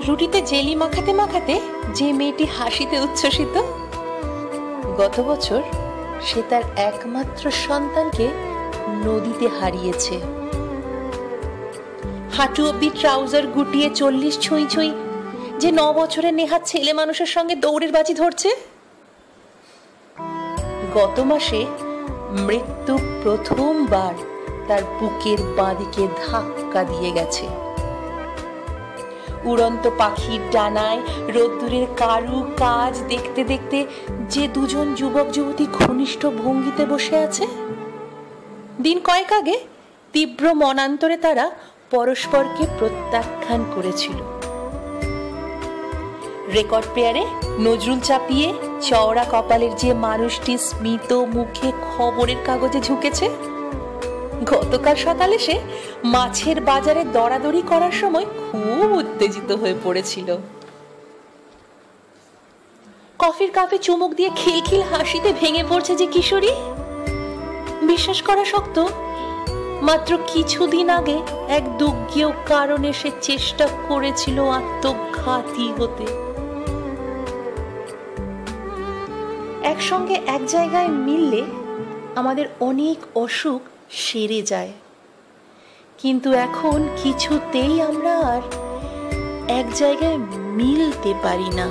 রুটিতে jelly মাখাতে মাখাতে যে মেয়েটি হাসিতে উচ্ছ্বসিত, গত বছর সে তার একমাত্র সন্তানকে নদীতে হারিয়েছে। হাঁটু অব্দি ট্রাউজার গুটিয়ে 40 ছুঁই ছুঁই যে 9 বছরের নেহাত ছেলে মানুষের সঙ্গে দৌড়ের বাজি ধরছে, গত মাসে মৃত্যু প্রথমবার তার বুকের বাঁদিকে ধাক্কা দিয়ে গেছে। উড়ন্ত পাখির ডানায় রোদ্দুরের কারু কাজ দেখতে দেখতে যে দুজন যুবক যুবতী ঘনিষ্ঠ ভঙ্গিতে বসে আছে, দিন কয়েক আগে তীব্র মনান্তরে তারা পরস্পরকে প্রত্যাখ্যান করেছিল। রেকর্ড প্লেয়ারে নজরুল চাপিয়ে চওড়া কপালের যে মানুষটি স্মিত মুখে খবরের কাগজে ঝুঁকেছে, গতকাল সকালে সে মাছের বাজারে দরাদরি করার সময় খুব উত্তেজিত হয়ে পড়েছিল। কফির কাপে চুমুক দিয়ে খিলখিল হাসিতে ভেঙে পড়ছে যে কিশোরী, বিশ্বাস করা শক্ত। মাত্র কিছুদিন আগে এক দুঃখেয় কারণে সে চেষ্টা করেছিল আত্মঘাতী হতে। একসঙ্গে এক জায়গায় মিললে আমাদের অনেক অসুখ সেরে যায়, কিন্তু এখন কিছুতেই আমরা আর এক জায়গায় মিলতে পারি না।